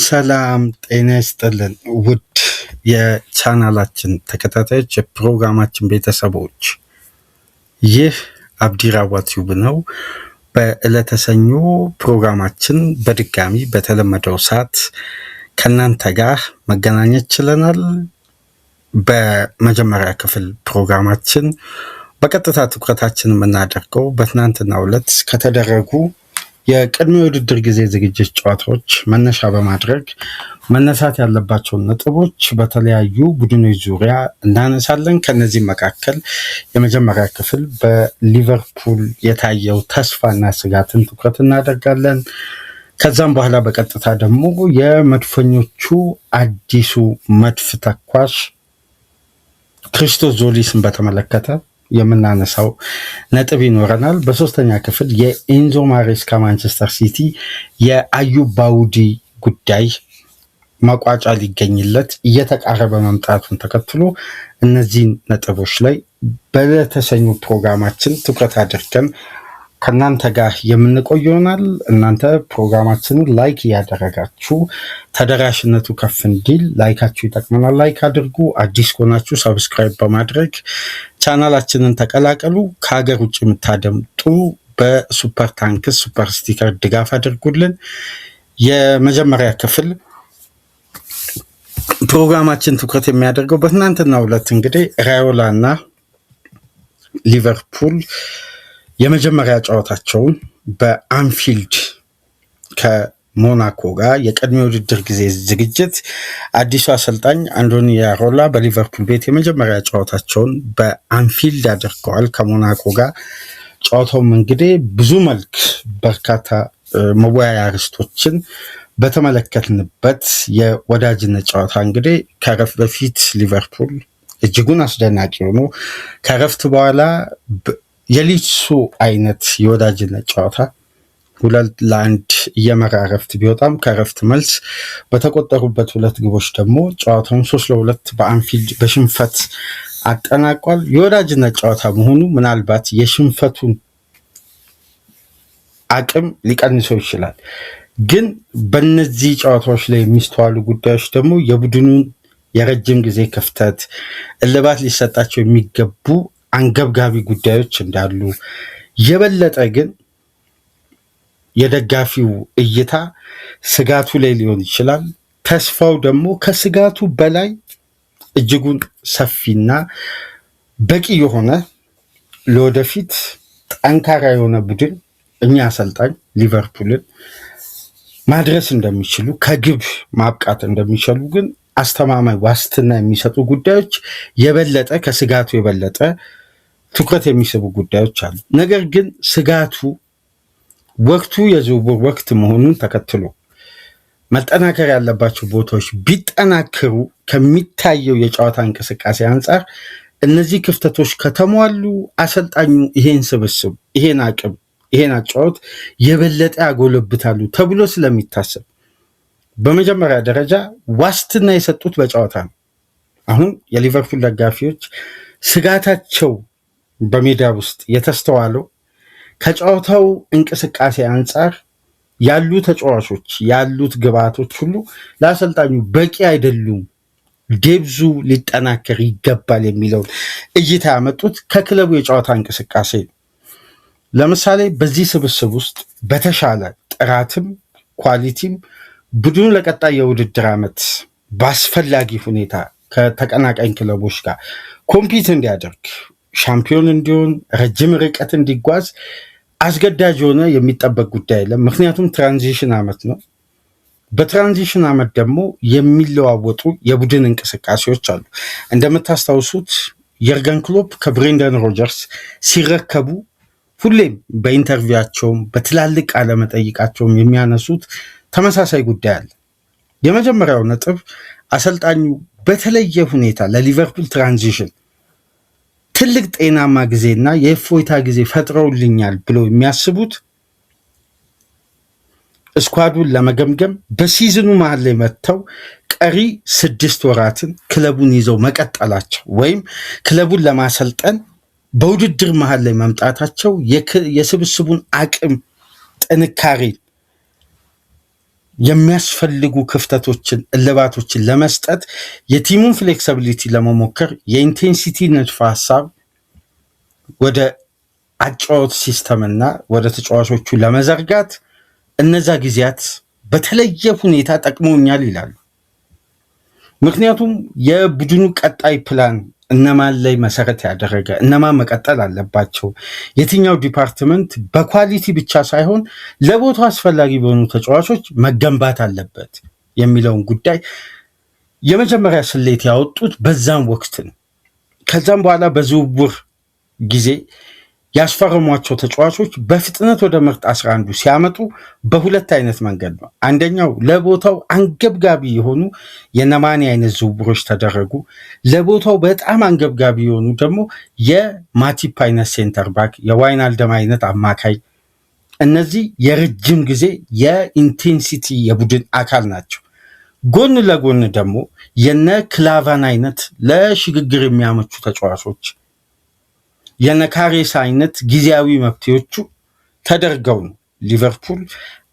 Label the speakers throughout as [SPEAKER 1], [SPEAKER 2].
[SPEAKER 1] ሰላም ጤና ይስጥልን ውድ የቻናላችን ተከታታዮች የፕሮግራማችን ቤተሰቦች፣ ይህ አብዲራዋ ቲዩብ ነው። በዕለተ ሰኞ ፕሮግራማችን በድጋሚ በተለመደው ሰዓት ከእናንተ ጋር መገናኘት ችለናል። በመጀመሪያ ክፍል ፕሮግራማችን በቀጥታ ትኩረታችን የምናደርገው በትናንትናው ዕለት ከተደረጉ የቅድመ ውድድር ጊዜ ዝግጅት ጨዋታዎች መነሻ በማድረግ መነሳት ያለባቸውን ነጥቦች በተለያዩ ቡድኖች ዙሪያ እናነሳለን። ከነዚህ መካከል የመጀመሪያ ክፍል በሊቨርፑል የታየው ተስፋና ስጋትን ትኩረት እናደርጋለን። ከዛም በኋላ በቀጥታ ደግሞ የመድፈኞቹ አዲሱ መድፍ ተኳሽ ክሪስቶስ ዞሊስን በተመለከተ የምናነሳው ነጥብ ይኖረናል። በሶስተኛ ክፍል የኤንዞ ማሬስካ ማንቸስተር ሲቲ የአዩብ ባውዲ ጉዳይ መቋጫ ሊገኝለት እየተቃረበ መምጣቱን ተከትሎ እነዚህን ነጥቦች ላይ በተሰኙ ፕሮግራማችን ትኩረት አድርገን ከእናንተ ጋር የምንቆይ ይሆናል። እናንተ ፕሮግራማችንን ላይክ እያደረጋችሁ ተደራሽነቱ ከፍ እንዲል ላይካችሁ ይጠቅመናል። ላይክ አድርጉ። አዲስ ከሆናችሁ ሰብስክራይብ በማድረግ ቻናላችንን ተቀላቀሉ። ከሀገር ውጭ የምታደምጡ በሱፐር ታንክስ ሱፐር ስቲከር ድጋፍ አድርጉልን። የመጀመሪያ ክፍል ፕሮግራማችን ትኩረት የሚያደርገው በትናንትናው ዕለት እንግዲህ ራዮላ እና ሊቨርፑል የመጀመሪያ ጨዋታቸውን በአንፊልድ ከሞናኮ ጋር የቅድመ ውድድር ጊዜ ዝግጅት አዲሱ አሰልጣኝ አንቶኒ ራዮላ በሊቨርፑል ቤት የመጀመሪያ ጨዋታቸውን በአንፊልድ አድርገዋል ከሞናኮ ጋር። ጨዋታውም እንግዲህ ብዙ መልክ በርካታ መወያያ ርዕሶችን በተመለከትንበት የወዳጅነት ጨዋታ እንግዲህ ከረፍት በፊት ሊቨርፑል እጅጉን አስደናቂ ሆኖ ከረፍት በኋላ የሊድሱ አይነት የወዳጅነት ጨዋታ 2-1 እየመራ ረፍት ቢወጣም ከረፍት መልስ በተቆጠሩበት 2 ግቦች ደግሞ ጨዋታውን 3-2 በአንፊልድ በሽንፈት አጠናቋል። የወዳጅነት ጨዋታ መሆኑ ምናልባት የሽንፈቱን አቅም ሊቀንሰው ይችላል። ግን በእነዚህ ጨዋታዎች ላይ የሚስተዋሉ ጉዳዮች ደግሞ የቡድኑን የረጅም ጊዜ ክፍተት፣ እልባት ሊሰጣቸው የሚገቡ አንገብጋቢ ጉዳዮች እንዳሉ፣ የበለጠ ግን የደጋፊው እይታ ስጋቱ ላይ ሊሆን ይችላል። ተስፋው ደግሞ ከስጋቱ በላይ እጅጉን ሰፊና በቂ የሆነ ለወደፊት ጠንካራ የሆነ ቡድን እኛ አሰልጣኝ ሊቨርፑልን ማድረስ እንደሚችሉ ከግብ ማብቃት እንደሚችሉ ግን አስተማማኝ ዋስትና የሚሰጡ ጉዳዮች የበለጠ ከስጋቱ የበለጠ ትኩረት የሚስቡ ጉዳዮች አሉ። ነገር ግን ስጋቱ ወቅቱ የዝውውር ወቅት መሆኑን ተከትሎ መጠናከር ያለባቸው ቦታዎች ቢጠናከሩ ከሚታየው የጨዋታ እንቅስቃሴ አንጻር እነዚህ ክፍተቶች ከተሟሉ አሰልጣኙ ይሄን ስብስብ፣ ይሄን አቅም፣ ይሄን አጫወት የበለጠ ያጎለብታሉ ተብሎ ስለሚታሰብ በመጀመሪያ ደረጃ ዋስትና የሰጡት በጨዋታ ነው። አሁን የሊቨርፑል ደጋፊዎች ስጋታቸው በሜዳ ውስጥ የተስተዋለው ከጨዋታው እንቅስቃሴ አንጻር ያሉ ተጫዋቾች ያሉት ግብዓቶች ሁሉ ለአሰልጣኙ በቂ አይደሉም፣ ዴብዙ ሊጠናከር ይገባል የሚለውን እይታ ያመጡት ከክለቡ የጨዋታ እንቅስቃሴ ነው። ለምሳሌ በዚህ ስብስብ ውስጥ በተሻለ ጥራትም ኳሊቲም ቡድኑ ለቀጣይ የውድድር ዓመት በአስፈላጊ ሁኔታ ከተቀናቃኝ ክለቦች ጋር ኮምፒት እንዲያደርግ፣ ሻምፒዮን እንዲሆን፣ ረጅም ርቀት እንዲጓዝ አስገዳጅ የሆነ የሚጠበቅ ጉዳይ የለም። ምክንያቱም ትራንዚሽን ዓመት ነው። በትራንዚሽን ዓመት ደግሞ የሚለዋወጡ የቡድን እንቅስቃሴዎች አሉ። እንደምታስታውሱት የርገን ክሎፕ ከብሬንደን ሮጀርስ ሲረከቡ ሁሌም በኢንተርቪዋቸውም በትላልቅ ቃለመጠይቃቸውም የሚያነሱት ተመሳሳይ ጉዳይ አለ። የመጀመሪያው ነጥብ አሰልጣኙ በተለየ ሁኔታ ለሊቨርፑል ትራንዚሽን ትልቅ ጤናማ ጊዜና የእፎይታ ጊዜ ፈጥረውልኛል ብለው የሚያስቡት እስኳዱን ለመገምገም በሲዝኑ መሀል ላይ መጥተው ቀሪ 6 ወራትን ክለቡን ይዘው መቀጠላቸው ወይም ክለቡን ለማሰልጠን በውድድር መሀል ላይ መምጣታቸው የስብስቡን አቅም ጥንካሬ የሚያስፈልጉ ክፍተቶችን እልባቶችን ለመስጠት የቲሙን ፍሌክሲቢሊቲ ለመሞከር የኢንቴንሲቲ ንድፈ ሐሳብ ወደ አጫወት ሲስተምና ወደ ተጫዋቾቹ ለመዘርጋት እነዛ ጊዜያት በተለየ ሁኔታ ጠቅመውኛል ይላሉ። ምክንያቱም የቡድኑ ቀጣይ ፕላን እነማን ላይ መሰረት ያደረገ እነማን መቀጠል አለባቸው፣ የትኛው ዲፓርትመንት በኳሊቲ ብቻ ሳይሆን ለቦታው አስፈላጊ በሆኑ ተጫዋቾች መገንባት አለበት የሚለውን ጉዳይ የመጀመሪያ ስሌት ያወጡት በዛም ወቅት ነው። ከዛም በኋላ በዝውውር ጊዜ ያስፈረሟቸው ተጫዋቾች በፍጥነት ወደ ምርጥ 11 ሲያመጡ በሁለት አይነት መንገድ ነው። አንደኛው ለቦታው አንገብጋቢ የሆኑ የነማኒ አይነት ዝውውሮች ተደረጉ። ለቦታው በጣም አንገብጋቢ የሆኑ ደግሞ የማቲፕ አይነት ሴንተር ባክ፣ የዋይናልደም አይነት አማካይ፣ እነዚህ የረጅም ጊዜ የኢንቴንሲቲ የቡድን አካል ናቸው። ጎን ለጎን ደግሞ የነ ክላቫን አይነት ለሽግግር የሚያመቹ ተጫዋቾች፣ የነካሬስ አይነት ጊዜያዊ መፍትሄዎቹ ተደርገው ነው ሊቨርፑል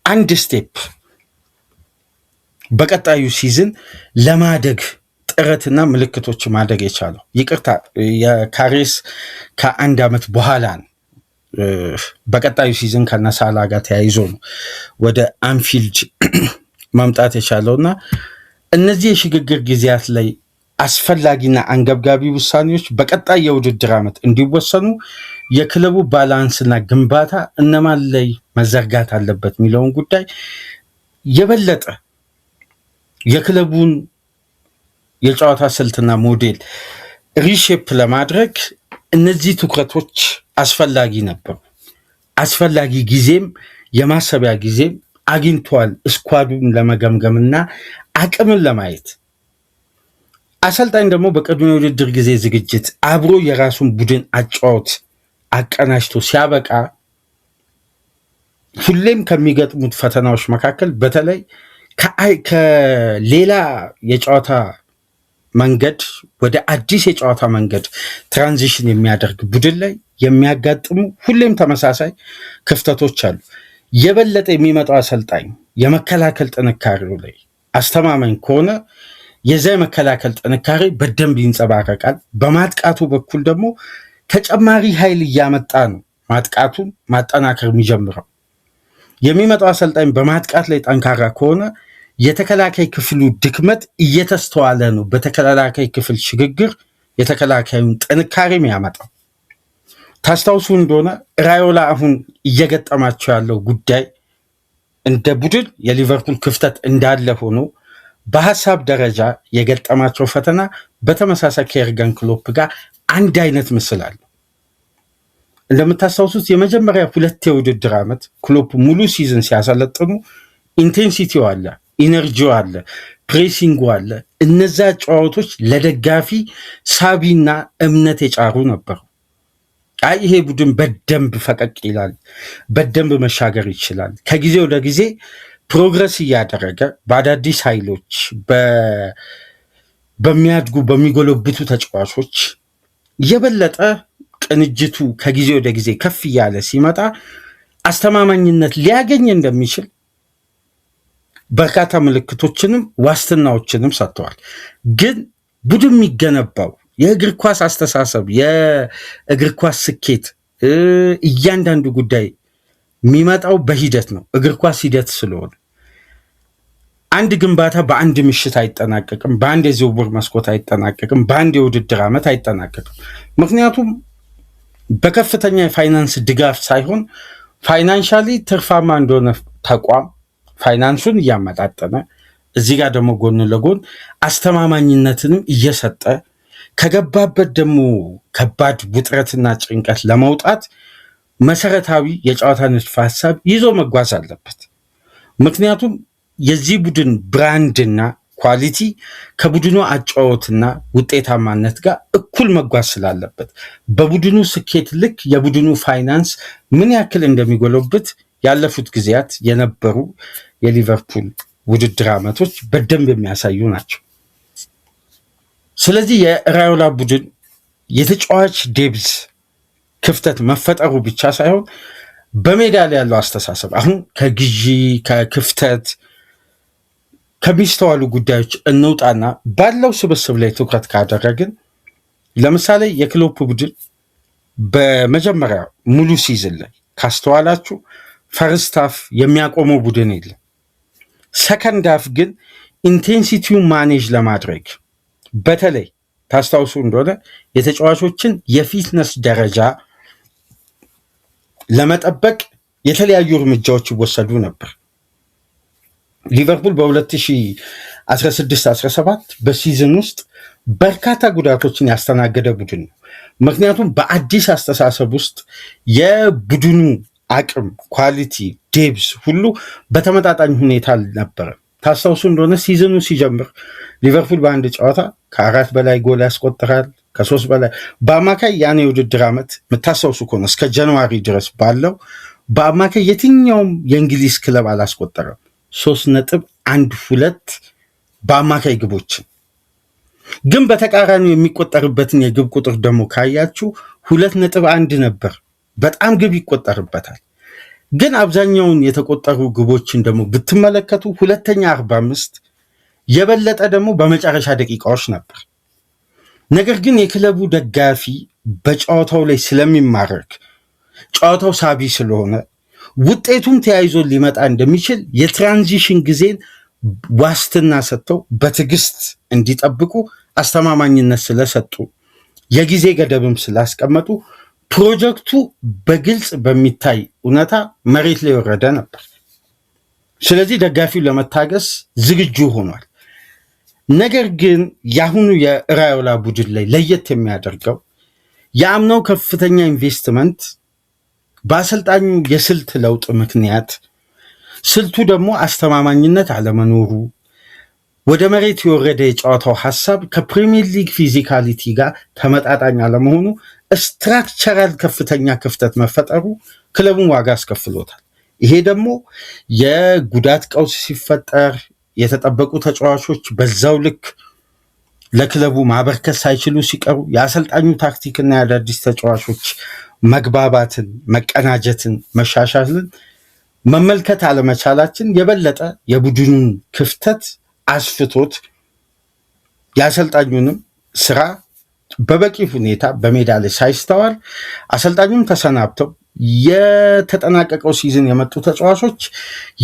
[SPEAKER 1] አንድ ስቴፕ በቀጣዩ ሲዝን ለማደግ ጥረትና ምልክቶች ማደግ የቻለው። ይቅርታ የካሬስ ከአንድ ዓመት በኋላ ነው በቀጣዩ ሲዝን ከነሳላ ጋር ተያይዞ ነው ወደ አንፊልድ መምጣት የቻለውና እነዚህ የሽግግር ጊዜያት ላይ አስፈላጊና አንገብጋቢ ውሳኔዎች በቀጣይ የውድድር ዓመት እንዲወሰኑ የክለቡ ባላንስና ግንባታ እነማን ላይ መዘርጋት አለበት የሚለውን ጉዳይ የበለጠ የክለቡን የጨዋታ ስልትና ሞዴል ሪሼፕ ለማድረግ እነዚህ ትኩረቶች አስፈላጊ ነበሩ። አስፈላጊ ጊዜም የማሰቢያ ጊዜም አግኝቷል ስኳዱን ለመገምገምና አቅምን ለማየት። አሰልጣኝ ደግሞ በቅድመ ውድድር ጊዜ ዝግጅት አብሮ የራሱን ቡድን አጫወት አቀናጅቶ ሲያበቃ ሁሌም ከሚገጥሙት ፈተናዎች መካከል በተለይ ከሌላ የጨዋታ መንገድ ወደ አዲስ የጨዋታ መንገድ ትራንዚሽን የሚያደርግ ቡድን ላይ የሚያጋጥሙ ሁሌም ተመሳሳይ ክፍተቶች አሉ። የበለጠ የሚመጣው አሰልጣኝ የመከላከል ጥንካሬው ላይ አስተማማኝ ከሆነ የዛ የመከላከል ጥንካሬ በደንብ ይንጸባረቃል። በማጥቃቱ በኩል ደግሞ ተጨማሪ ኃይል እያመጣ ነው ማጥቃቱን ማጠናከር የሚጀምረው። የሚመጣው አሰልጣኝ በማጥቃት ላይ ጠንካራ ከሆነ የተከላካይ ክፍሉ ድክመት እየተስተዋለ ነው በተከላካይ ክፍል ሽግግር የተከላካዩን ጥንካሬ የሚያመጣው። ታስታውሱ እንደሆነ ራዮላ አሁን እየገጠማቸው ያለው ጉዳይ እንደ ቡድን የሊቨርፑል ክፍተት እንዳለ ሆኖ በሀሳብ ደረጃ የገጠማቸው ፈተና በተመሳሳይ ከኤርገን ክሎፕ ጋር አንድ አይነት ምስል አለው። እንደምታስታውሱት የመጀመሪያ 2 የውድድር ዓመት ክሎፕ ሙሉ ሲዝን ሲያሰለጥኑ ኢንቴንሲቲው አለ፣ ኢነርጂው አለ፣ ፕሬሲንጉ አለ። እነዛ ጨዋታዎች ለደጋፊ ሳቢና እምነት የጫሩ ነበሩ። ይሄ ቡድን በደንብ ፈቀቅ ይላል፣ በደንብ መሻገር ይችላል፣ ከጊዜ ወደ ጊዜ ፕሮግረስ እያደረገ በአዳዲስ ኃይሎች በሚያድጉ በሚጎለብቱ ተጫዋቾች የበለጠ ቅንጅቱ ከጊዜ ወደ ጊዜ ከፍ እያለ ሲመጣ አስተማማኝነት ሊያገኝ እንደሚችል በርካታ ምልክቶችንም ዋስትናዎችንም ሰጥተዋል። ግን ቡድን የሚገነባው የእግር ኳስ አስተሳሰብ፣ የእግር ኳስ ስኬት፣ እያንዳንዱ ጉዳይ የሚመጣው በሂደት ነው። እግር ኳስ ሂደት ስለሆነ አንድ ግንባታ በአንድ ምሽት አይጠናቀቅም፣ በአንድ የዝውውር መስኮት አይጠናቀቅም፣ በአንድ የውድድር ዓመት አይጠናቀቅም። ምክንያቱም በከፍተኛ የፋይናንስ ድጋፍ ሳይሆን ፋይናንሻሊ ትርፋማ እንደሆነ ተቋም ፋይናንሱን እያመጣጠነ እዚህ ጋር ደግሞ ጎን ለጎን አስተማማኝነትንም እየሰጠ ከገባበት ደግሞ ከባድ ውጥረትና ጭንቀት ለመውጣት መሰረታዊ የጨዋታ ንድፈ ሐሳብ ይዞ መጓዝ አለበት። ምክንያቱም የዚህ ቡድን ብራንድና ኳሊቲ ከቡድኑ አጫወትና ውጤታማነት ጋር እኩል መጓዝ ስላለበት በቡድኑ ስኬት ልክ የቡድኑ ፋይናንስ ምን ያክል እንደሚጎለብት ያለፉት ጊዜያት የነበሩ የሊቨርፑል ውድድር ዓመቶች በደንብ የሚያሳዩ ናቸው። ስለዚህ የራዮላ ቡድን የተጫዋች ዴብዝ ክፍተት መፈጠሩ ብቻ ሳይሆን በሜዳ ላይ ያለው አስተሳሰብ አሁን ከግዢ ከክፍተት ከሚስተዋሉ ጉዳዮች እንውጣና ባለው ስብስብ ላይ ትኩረት ካደረግን ለምሳሌ የክሎፕ ቡድን በመጀመሪያ ሙሉ ሲዝን ላይ ካስተዋላችሁ ፈርስት ሃፍ የሚያቆመው ቡድን የለም። ሰከንድ ሃፍ ግን ኢንቴንሲቲውን ማኔጅ ለማድረግ በተለይ ታስታውሱ እንደሆነ የተጫዋቾችን የፊትነስ ደረጃ ለመጠበቅ የተለያዩ እርምጃዎች ይወሰዱ ነበር። ሊቨርፑል በ2016-17 በሲዝን ውስጥ በርካታ ጉዳቶችን ያስተናገደ ቡድን ነው። ምክንያቱም በአዲስ አስተሳሰብ ውስጥ የቡድኑ አቅም፣ ኳሊቲ፣ ዴብዝ ሁሉ በተመጣጣኝ ሁኔታ አልነበረም። ታስታውሱ እንደሆነ ሲዝኑ ሲጀምር ሊቨርፑል በአንድ ጨዋታ ከ4 በላይ ጎል ያስቆጥራል፣ ከ3 በላይ በአማካይ ያን የውድድር ዓመት የምታስታውሱ ከሆነ እስከ ጃንዋሪ ድረስ ባለው በአማካይ የትኛውም የእንግሊዝ ክለብ አላስቆጠረም። 3.12 በአማካይ ግቦችን ግን በተቃራኒው የሚቆጠርበትን የግብ ቁጥር ደግሞ ካያችሁ 2.1 ነበር። በጣም ግብ ይቆጠርበታል። ግን አብዛኛውን የተቆጠሩ ግቦችን ደግሞ ብትመለከቱ ሁለተኛ 45 የበለጠ ደግሞ በመጨረሻ ደቂቃዎች ነበር። ነገር ግን የክለቡ ደጋፊ በጨዋታው ላይ ስለሚማረክ ጨዋታው ሳቢ ስለሆነ ውጤቱም ተያይዞ ሊመጣ እንደሚችል የትራንዚሽን ጊዜን ዋስትና ሰጥተው በትዕግስት እንዲጠብቁ አስተማማኝነት ስለሰጡ የጊዜ ገደብም ስላስቀመጡ ፕሮጀክቱ በግልጽ በሚታይ እውነታ መሬት ላይ ወረደ ነበር። ስለዚህ ደጋፊው ለመታገስ ዝግጁ ሆኗል። ነገር ግን የአሁኑ የራዮላ ቡድን ላይ ለየት የሚያደርገው የአምናው ከፍተኛ ኢንቨስትመንት በአሰልጣኙ የስልት ለውጥ ምክንያት ስልቱ ደግሞ አስተማማኝነት አለመኖሩ፣ ወደ መሬት የወረደ የጨዋታው ሀሳብ ከፕሪሚየር ሊግ ፊዚካሊቲ ጋር ተመጣጣኝ አለመሆኑ፣ ስትራክቸራል ከፍተኛ ክፍተት መፈጠሩ ክለቡን ዋጋ አስከፍሎታል። ይሄ ደግሞ የጉዳት ቀውስ ሲፈጠር የተጠበቁ ተጫዋቾች በዛው ልክ ለክለቡ ማበርከት ሳይችሉ ሲቀሩ የአሰልጣኙ ታክቲክና የአዳዲስ ተጫዋቾች መግባባትን፣ መቀናጀትን፣ መሻሻልን መመልከት አለመቻላችን የበለጠ የቡድኑን ክፍተት አስፍቶት የአሰልጣኙንም ስራ በበቂ ሁኔታ በሜዳ ላይ ሳይስተዋል አሰልጣኙም ተሰናብተው የተጠናቀቀው ሲዝን የመጡ ተጫዋቾች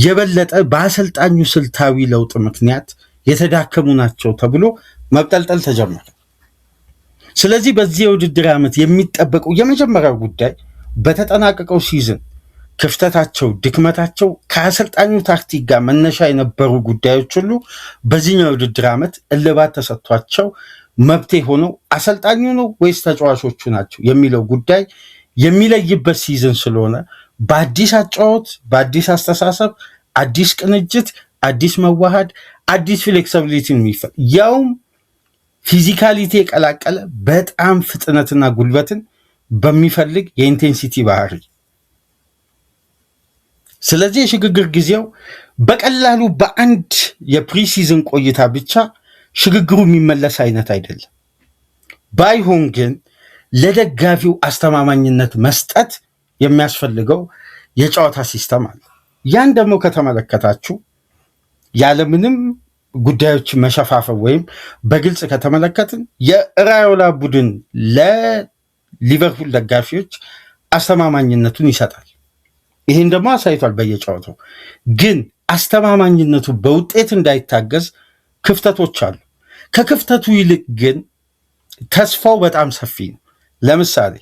[SPEAKER 1] የበለጠ በአሰልጣኙ ስልታዊ ለውጥ ምክንያት የተዳከሙ ናቸው ተብሎ መብጠልጠል ተጀመረ። ስለዚህ በዚህ የውድድር ዓመት የሚጠበቀው የመጀመሪያው ጉዳይ በተጠናቀቀው ሲዝን ክፍተታቸው፣ ድክመታቸው ከአሰልጣኙ ታክቲክ ጋር መነሻ የነበሩ ጉዳዮች ሁሉ በዚህኛው የውድድር ዓመት እልባት ተሰጥቷቸው መብቴ ሆነው አሰልጣኙ ነው ወይስ ተጫዋቾቹ ናቸው የሚለው ጉዳይ የሚለይበት ሲዝን ስለሆነ በአዲስ አጫወት፣ በአዲስ አስተሳሰብ፣ አዲስ ቅንጅት፣ አዲስ መዋሃድ፣ አዲስ ፍሌክሲቢሊቲ ያውም ፊዚካሊቲ የቀላቀለ በጣም ፍጥነትና ጉልበትን በሚፈልግ የኢንቴንሲቲ ባህሪ። ስለዚህ የሽግግር ጊዜው በቀላሉ በአንድ የፕሪሲዝን ቆይታ ብቻ ሽግግሩ የሚመለስ አይነት አይደለም። ባይሆን ግን ለደጋፊው አስተማማኝነት መስጠት የሚያስፈልገው የጨዋታ ሲስተም አለ። ያን ደግሞ ከተመለከታችሁ ያለምንም ጉዳዮች መሸፋፈን ወይም በግልጽ ከተመለከትን የራዮላ ቡድን ለሊቨርፑል ደጋፊዎች አስተማማኝነቱን ይሰጣል። ይህን ደግሞ አሳይቷል በየጨዋታው። ግን አስተማማኝነቱ በውጤት እንዳይታገዝ ክፍተቶች አሉ። ከክፍተቱ ይልቅ ግን ተስፋው በጣም ሰፊ ነው። ለምሳሌ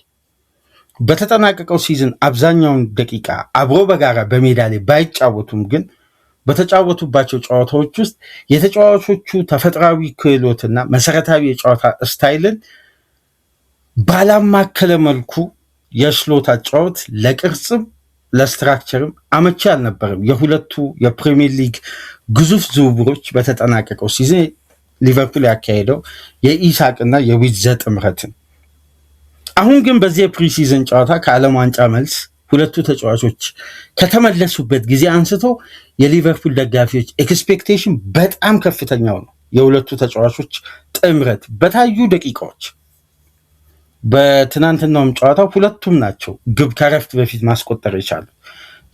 [SPEAKER 1] በተጠናቀቀው ሲዝን አብዛኛውን ደቂቃ አብሮ በጋራ በሜዳ ላይ ባይጫወቱም ግን በተጫወቱባቸው ጨዋታዎች ውስጥ የተጫዋቾቹ ተፈጥሯዊ ክህሎትና መሰረታዊ የጨዋታ ስታይልን ባላማከለ መልኩ የስሎት አጫወት ለቅርጽም ለስትራክቸርም አመቺ አልነበረም። የሁለቱ የፕሪሚየር ሊግ ግዙፍ ዝውውሮች በተጠናቀቀው ሲዝን ሊቨርፑል ያካሄደው የኢሳቅና የዊትዘ ጥምረትን። አሁን ግን በዚህ የፕሪሲዝን ጨዋታ ከዓለም ዋንጫ መልስ ሁለቱ ተጫዋቾች ከተመለሱበት ጊዜ አንስቶ የሊቨርፑል ደጋፊዎች ኤክስፔክቴሽን በጣም ከፍተኛው ነው። የሁለቱ ተጫዋቾች ጥምረት በታዩ ደቂቃዎች በትናንትናውም ጨዋታ ሁለቱም ናቸው ግብ ከረፍት በፊት ማስቆጠር የቻሉ።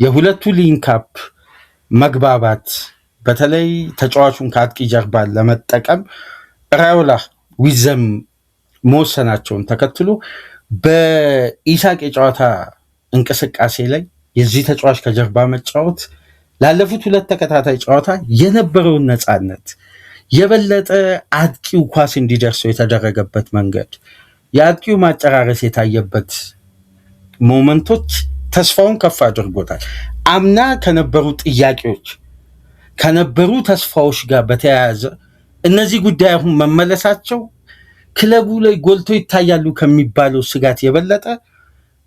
[SPEAKER 1] የሁለቱ ሊንካፕ መግባባት በተለይ ተጫዋቹን ከአጥቂ ጀርባ ለመጠቀም ራዮላ ዊዘም መወሰናቸውን ተከትሎ በኢሳቅ የጨዋታ እንቅስቃሴ ላይ የዚህ ተጫዋች ከጀርባ መጫወት ላለፉት 2 ተከታታይ ጨዋታ የነበረውን ነፃነት የበለጠ አጥቂው ኳስ እንዲደርሰው የተደረገበት መንገድ የአጥቂው ማጨራረስ የታየበት ሞመንቶች ተስፋውን ከፍ አድርጎታል። አምና ከነበሩ ጥያቄዎች ከነበሩ ተስፋዎች ጋር በተያያዘ እነዚህ ጉዳይ አሁን መመለሳቸው ክለቡ ላይ ጎልቶ ይታያሉ ከሚባለው ስጋት የበለጠ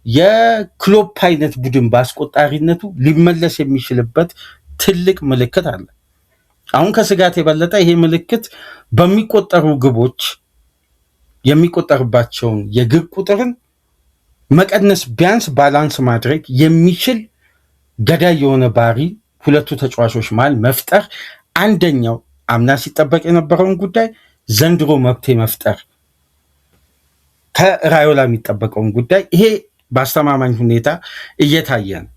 [SPEAKER 1] የክሎፕ አይነት ቡድን በአስቆጣሪነቱ ሊመለስ የሚችልበት ትልቅ ምልክት አለ። አሁን ከስጋት የበለጠ ይሄ ምልክት በሚቆጠሩ ግቦች የሚቆጠርባቸውን የግብ ቁጥርን መቀነስ ቢያንስ ባላንስ ማድረግ የሚችል ገዳይ የሆነ ባህሪ ሁለቱ ተጫዋቾች መሃል መፍጠር አንደኛው አምና ሲጠበቅ የነበረውን ጉዳይ ዘንድሮ መብቴ መፍጠር ከራዮላ የሚጠበቀውን ጉዳይ ይሄ በአስተማማኝ ሁኔታ እየታየ ነው።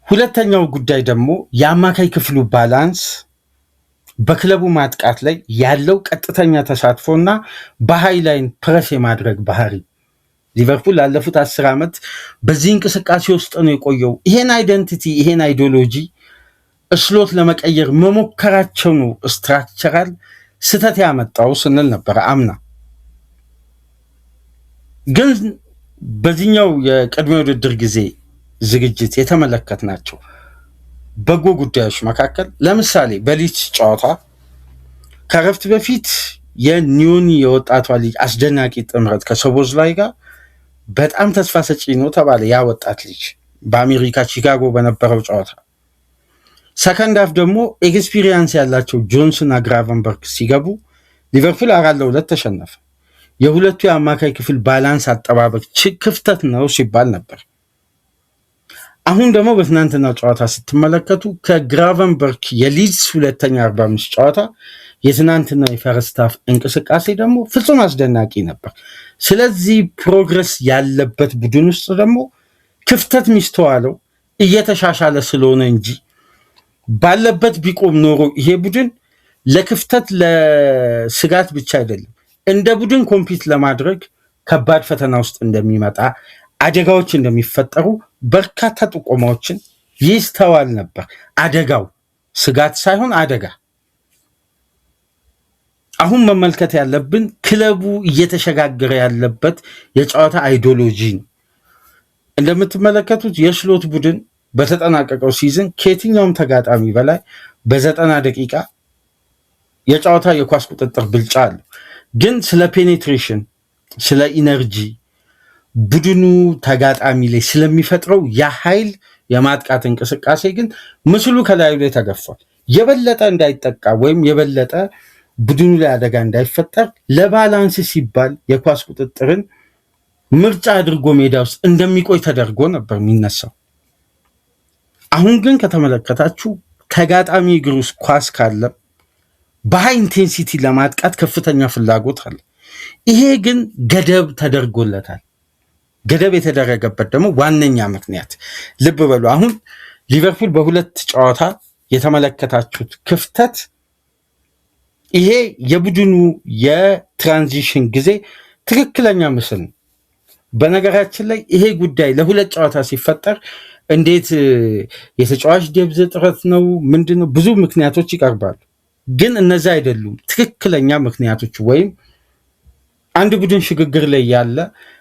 [SPEAKER 1] ሁለተኛው ጉዳይ ደግሞ የአማካይ ክፍሉ ባላንስ በክለቡ ማጥቃት ላይ ያለው ቀጥተኛ ተሳትፎና በሃይላይን ፕረስ የማድረግ ባህሪ ሊቨርፑል ላለፉት 10 ዓመት በዚህ እንቅስቃሴ ውስጥ ነው የቆየው። ይሄን አይደንቲቲ ይሄን አይዲዮሎጂ እስሎት ለመቀየር መሞከራቸው ነው ስትራክቸራል ስተት ያመጣው ስንል ነበር አምና። ግን በዚህኛው የቅድመ ውድድር ጊዜ ዝግጅት የተመለከትናቸው በጎ ጉዳዮች መካከል ለምሳሌ በሊድስ ጨዋታ ከረፍት በፊት የኒዮኒ የወጣቷ ልጅ አስደናቂ ጥምረት ከሶቦዝላይ ጋር በጣም ተስፋ ሰጪ ነው ተባለ። ያ ወጣት ልጅ በአሜሪካ ቺካጎ በነበረው ጨዋታ ሰከንድ ሃፍ ደግሞ ኤክስፒሪየንስ ያላቸው ጆንስና ግራቨንበርግ ሲገቡ ሊቨርፑል 4-2 ተሸነፈ። የሁለቱ የአማካይ ክፍል ባላንስ አጠባበቅ ክፍተት ነው ሲባል ነበር። አሁን ደግሞ በትናንትናው ጨዋታ ስትመለከቱ ከግራቨንበርግ የሊድስ ሁለተኛ 45 ጨዋታ የትናንትና የፈርስት ሃፍ እንቅስቃሴ ደግሞ ፍጹም አስደናቂ ነበር። ስለዚህ ፕሮግረስ ያለበት ቡድን ውስጥ ደግሞ ክፍተት ሚስተዋለው እየተሻሻለ ስለሆነ እንጂ ባለበት ቢቆም ኖሮ ይሄ ቡድን ለክፍተት ለስጋት ብቻ አይደለም እንደ ቡድን ኮምፒት ለማድረግ ከባድ ፈተና ውስጥ እንደሚመጣ አደጋዎች እንደሚፈጠሩ በርካታ ጥቆማዎችን ይስተዋል ነበር። አደጋው ስጋት ሳይሆን አደጋ። አሁን መመልከት ያለብን ክለቡ እየተሸጋገረ ያለበት የጨዋታ አይዲዮሎጂ ነው። እንደምትመለከቱት የስሎት ቡድን በተጠናቀቀው ሲዝን ከየትኛውም ተጋጣሚ በላይ በ90 ደቂቃ የጨዋታ የኳስ ቁጥጥር ብልጫ አለው። ግን ስለ ፔኔትሬሽን፣ ስለ ኢነርጂ ቡድኑ ተጋጣሚ ላይ ስለሚፈጥረው የኃይል የማጥቃት እንቅስቃሴ ግን ምስሉ ከላዩ ላይ ተገፏል። የበለጠ እንዳይጠቃ ወይም የበለጠ ቡድኑ ላይ አደጋ እንዳይፈጠር ለባላንስ ሲባል የኳስ ቁጥጥርን ምርጫ አድርጎ ሜዳ ውስጥ እንደሚቆይ ተደርጎ ነበር የሚነሳው። አሁን ግን ከተመለከታችሁ ተጋጣሚ እግር ውስጥ ኳስ ካለ በሃይ ኢንቴንሲቲ ለማጥቃት ከፍተኛ ፍላጎት አለ። ይሄ ግን ገደብ ተደርጎለታል። ገደብ የተደረገበት ደግሞ ዋነኛ ምክንያት ልብ በሉ፣ አሁን ሊቨርፑል በሁለት ጨዋታ የተመለከታችሁት ክፍተት ይሄ የቡድኑ የትራንዚሽን ጊዜ ትክክለኛ ምስል ነው። በነገራችን ላይ ይሄ ጉዳይ ለሁለት ጨዋታ ሲፈጠር እንዴት የተጫዋች ዴብዝ እጥረት ነው ምንድነው ብዙ ምክንያቶች ይቀርባሉ። ግን እነዛ አይደሉም ትክክለኛ ምክንያቶች። ወይም አንድ ቡድን ሽግግር ላይ ያለ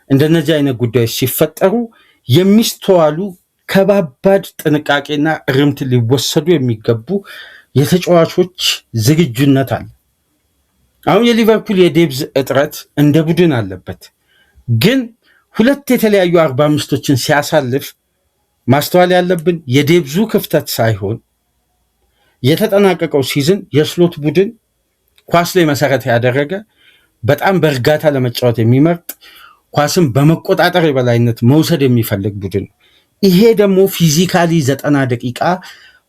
[SPEAKER 1] እንደነዚህ አይነት ጉዳዮች ሲፈጠሩ የሚስተዋሉ ከባባድ ጥንቃቄና እርምት ሊወሰዱ የሚገቡ የተጫዋቾች ዝግጁነት አለ። አሁን የሊቨርፑል የዴብዝ እጥረት እንደ ቡድን አለበት። ግን ሁለት የተለያዩ 45ቶችን ሲያሳልፍ ማስተዋል ያለብን የዴብዙ ክፍተት ሳይሆን የተጠናቀቀው ሲዝን የስሎት ቡድን ኳስ ላይ መሰረት ያደረገ በጣም በእርጋታ ለመጫወት የሚመርጥ ኳስን በመቆጣጠር የበላይነት መውሰድ የሚፈልግ ቡድን ነው። ይሄ ደግሞ ፊዚካሊ 90 ደቂቃ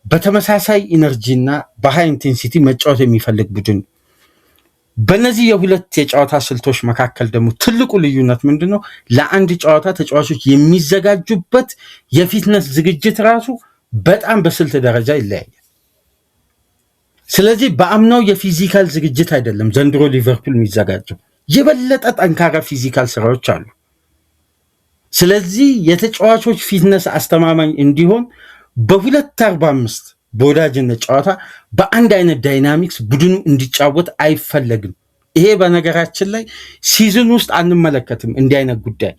[SPEAKER 1] በተመሳሳይ ኢነርጂና በሃይ ኢንቴንሲቲ መጫወት የሚፈልግ ቡድን ነው። በእነዚህ የሁለት የጨዋታ ስልቶች መካከል ደግሞ ትልቁ ልዩነት ምንድን ነው? ለአንድ ጨዋታ ተጫዋቾች የሚዘጋጁበት የፊትነስ ዝግጅት ራሱ በጣም በስልት ደረጃ ይለያያል። ስለዚህ በአምናው የፊዚካል ዝግጅት አይደለም ዘንድሮ ሊቨርፑል የሚዘጋጀው፣ የበለጠ ጠንካራ ፊዚካል ስራዎች አሉ። ስለዚህ የተጫዋቾች ፊትነስ አስተማማኝ እንዲሆን በ2:45 በወዳጅነት ጨዋታ በአንድ አይነት ዳይናሚክስ ቡድኑ እንዲጫወት አይፈለግም። ይሄ በነገራችን ላይ ሲዝን ውስጥ አንመለከትም እንዲህ አይነት ጉዳይ።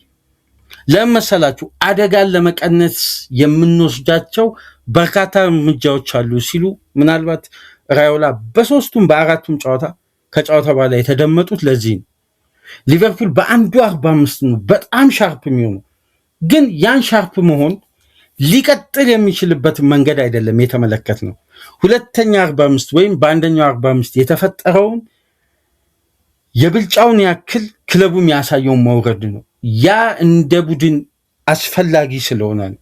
[SPEAKER 1] ለመሰላችሁ አደጋን ለመቀነስ የምንወስዳቸው በርካታ እርምጃዎች አሉ ሲሉ ምናልባት ራዮላ በሶስቱም በአራቱም ጨዋታ ከጨዋታ በኋላ የተደመጡት ለዚህ ነው። ሊቨርፑል በአንዱ 45 ነው በጣም ሻርፕ የሚሆኑ፣ ግን ያን ሻርፕ መሆን ሊቀጥል የሚችልበት መንገድ አይደለም የተመለከት ነው። ሁለተኛ 45 ወይም በአንደኛው 45 የተፈጠረውን የብልጫውን ያክል ክለቡ የሚያሳየውን መውረድ ነው። ያ እንደ ቡድን አስፈላጊ ስለሆነ ነው።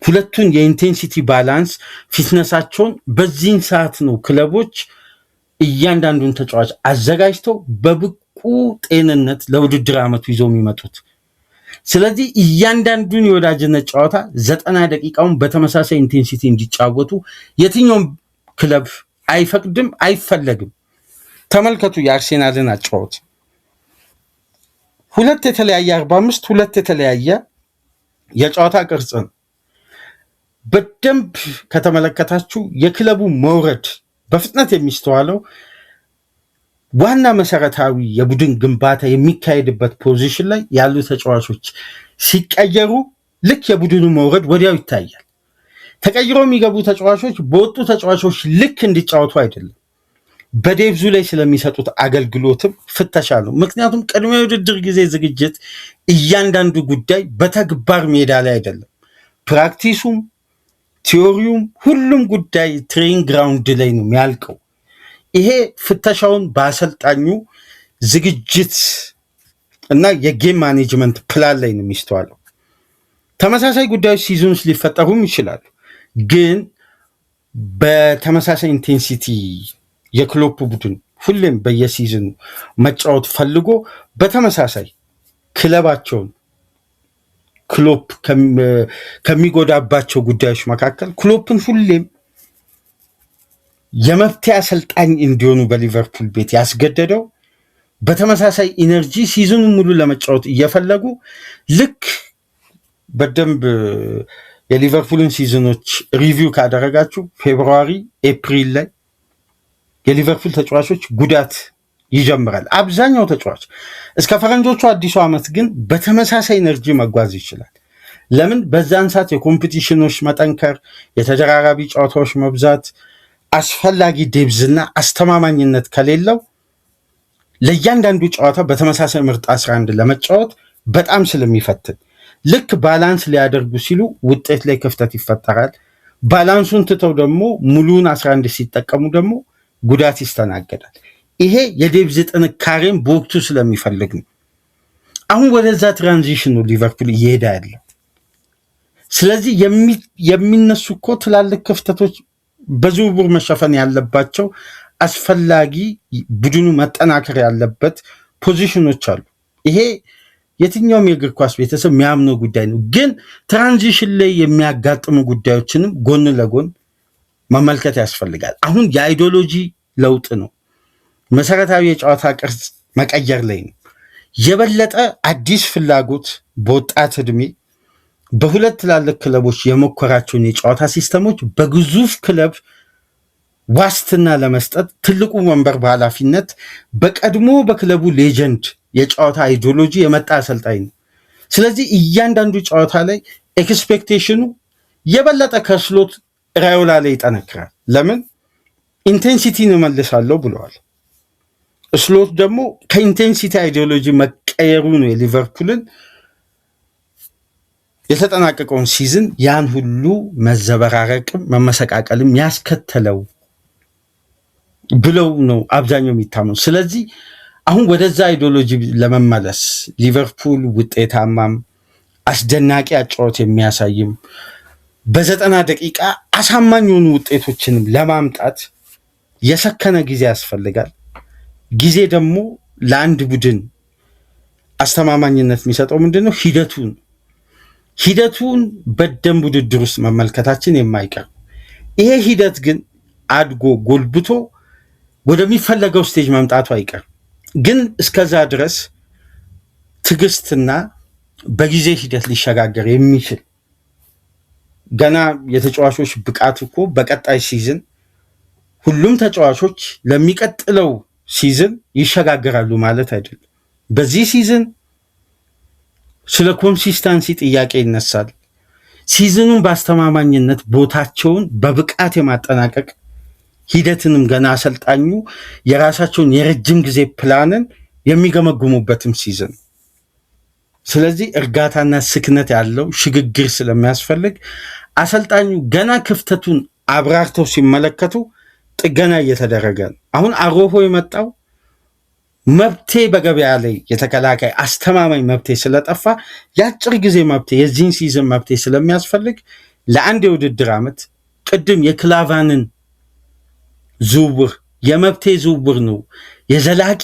[SPEAKER 1] ሁለቱን የኢንቴንሲቲ ባላንስ ፊትነሳቸውን በዚህን ሰዓት ነው ክለቦች እያንዳንዱን ተጫዋች አዘጋጅተው በብቁ ጤንነት ለውድድር ዓመቱ ይዘው የሚመጡት። ስለዚህ እያንዳንዱን የወዳጅነት ጨዋታ 90 ደቂቃውን በተመሳሳይ ኢንቴንሲቲ እንዲጫወቱ የትኛውም ክለብ አይፈቅድም፣ አይፈለግም። ተመልከቱ የአርሴናልን አጫወት። ሁለት የተለያየ 45 ሁለት የተለያየ የጨዋታ ቅርጽ ነው። በደንብ ከተመለከታችሁ የክለቡ መውረድ በፍጥነት የሚስተዋለው ዋና መሰረታዊ የቡድን ግንባታ የሚካሄድበት ፖዚሽን ላይ ያሉ ተጫዋቾች ሲቀየሩ ልክ የቡድኑ መውረድ ወዲያው ይታያል። ተቀይሮ የሚገቡ ተጫዋቾች በወጡ ተጫዋቾች ልክ እንዲጫወቱ አይደለም፣ በዴብዙ ላይ ስለሚሰጡት አገልግሎትም ፍተሻ ነው። ምክንያቱም ቅድመ የውድድር ጊዜ ዝግጅት እያንዳንዱ ጉዳይ በተግባር ሜዳ ላይ አይደለም። ፕራክቲሱም ቲዮሪውም ሁሉም ጉዳይ ትሬኒንግ ግራውንድ ላይ ነው የሚያልቀው። ይሄ ፍተሻውን በአሰልጣኙ ዝግጅት እና የጌም ማኔጅመንት ፕላን ላይ ነው የሚስተዋለው። ተመሳሳይ ጉዳዮች ሲዝን ውስጥ ሊፈጠሩም ይችላሉ፣ ግን በተመሳሳይ ኢንቴንሲቲ የክሎፕ ቡድን ሁሌም በየሲዝኑ መጫወት ፈልጎ በተመሳሳይ ክለባቸውን ክሎፕ ከሚጎዳባቸው ጉዳዮች መካከል ክሎፕን ሁሌም የመፍትሄ አሰልጣኝ እንዲሆኑ በሊቨርፑል ቤት ያስገደደው በተመሳሳይ ኢነርጂ ሲዝኑን ሙሉ ለመጫወት እየፈለጉ ልክ በደንብ የሊቨርፑልን ሲዝኖች ሪቪው ካደረጋችሁ ፌብሩዋሪ ኤፕሪል ላይ የሊቨርፑል ተጫዋቾች ጉዳት ይጀምራል። አብዛኛው ተጫዋች እስከ ፈረንጆቹ አዲሱ ዓመት ግን በተመሳሳይ ኤነርጂ መጓዝ ይችላል። ለምን? በዛን ሰዓት የኮምፒቲሽኖች መጠንከር፣ የተደራራቢ ጨዋታዎች መብዛት፣ አስፈላጊ ዴብዝና አስተማማኝነት ከሌለው ለእያንዳንዱ ጨዋታ በተመሳሳይ ምርጥ 11 ለመጫወት በጣም ስለሚፈትን ልክ ባላንስ ሊያደርጉ ሲሉ ውጤት ላይ ክፍተት ይፈጠራል። ባላንሱን ትተው ደግሞ ሙሉን 11 ሲጠቀሙ ደግሞ ጉዳት ይስተናገዳል። ይሄ የዴብዝ ጥንካሬን በወቅቱ ስለሚፈልግ ነው። አሁን ወደዛ ትራንዚሽን ነው ሊቨርፑል እየሄደ ያለው። ስለዚህ የሚነሱ እኮ ትላልቅ ክፍተቶች በዝውውር መሸፈን ያለባቸው አስፈላጊ ቡድኑ መጠናከር ያለበት ፖዚሽኖች አሉ። ይሄ የትኛውም የእግር ኳስ ቤተሰብ የሚያምነው ጉዳይ ነው። ግን ትራንዚሽን ላይ የሚያጋጥሙ ጉዳዮችንም ጎን ለጎን መመልከት ያስፈልጋል። አሁን የአይዲዮሎጂ ለውጥ ነው፣ መሰረታዊ የጨዋታ ቅርጽ መቀየር ላይ ነው። የበለጠ አዲስ ፍላጎት በወጣት ዕድሜ በሁለት ትላልቅ ክለቦች የሞከራቸውን የጨዋታ ሲስተሞች በግዙፍ ክለብ ዋስትና ለመስጠት ትልቁ ወንበር በኃላፊነት በቀድሞ በክለቡ ሌጀንድ የጨዋታ አይዲዮሎጂ የመጣ አሰልጣኝ ነው። ስለዚህ እያንዳንዱ ጨዋታ ላይ ኤክስፔክቴሽኑ የበለጠ ከስሎት ራዮላ ላይ ይጠነክራል። ለምን? ኢንቴንሲቲን እመልሳለሁ ብለዋል። ስሎት ደግሞ ከኢንቴንሲቲ አይዲዮሎጂ መቀየሩ ነው የሊቨርፑልን የተጠናቀቀውን ሲዝን ያን ሁሉ መዘበራረቅም መመሰቃቀልም ያስከተለው ብለው ነው አብዛኛው የሚታመኑ። ስለዚህ አሁን ወደዛ አይዲዮሎጂ ለመመለስ ሊቨርፑል ውጤታማም አስደናቂ አጫወት የሚያሳይም በ90 ደቂቃ አሳማኝ የሆኑ ውጤቶችንም ለማምጣት የሰከነ ጊዜ ያስፈልጋል። ጊዜ ደግሞ ለአንድ ቡድን አስተማማኝነት የሚሰጠው ምንድነው? ሂደቱን በደንብ ውድድር ውስጥ መመልከታችን የማይቀር። ይሄ ሂደት ግን አድጎ ጎልብቶ ወደሚፈለገው ስቴጅ መምጣቱ አይቀርም። ግን እስከዛ ድረስ ትዕግስትና በጊዜ ሂደት ሊሸጋገር የሚችል ገና የተጫዋቾች ብቃት እኮ በቀጣይ ሲዝን ሁሉም ተጫዋቾች ለሚቀጥለው ሲዝን ይሸጋገራሉ ማለት አይደለም። በዚህ ሲዝን ስለ ኮንሲስተንሲ ጥያቄ ይነሳል። ሲዝኑን በአስተማማኝነት ቦታቸውን በብቃት የማጠናቀቅ ሂደትንም ገና አሰልጣኙ የራሳቸውን የረጅም ጊዜ ፕላንን የሚገመግሙበትም ሲዝን። ስለዚህ እርጋታና ስክነት ያለው ሽግግር ስለሚያስፈልግ አሰልጣኙ ገና ክፍተቱን አብራርተው ሲመለከቱ ጥገና እየተደረገ ነው። አሁን አሮሆ የመጣው መብቴ በገበያ ላይ የተከላካይ አስተማማኝ መብቴ ስለጠፋ የአጭር ጊዜ መብቴ የዚህን ሲዝን መብቴ ስለሚያስፈልግ ለአንድ የውድድር ዓመት ቅድም የክላቫንን ዝውውር የመብቴ ዝውውር ነው የዘላቂ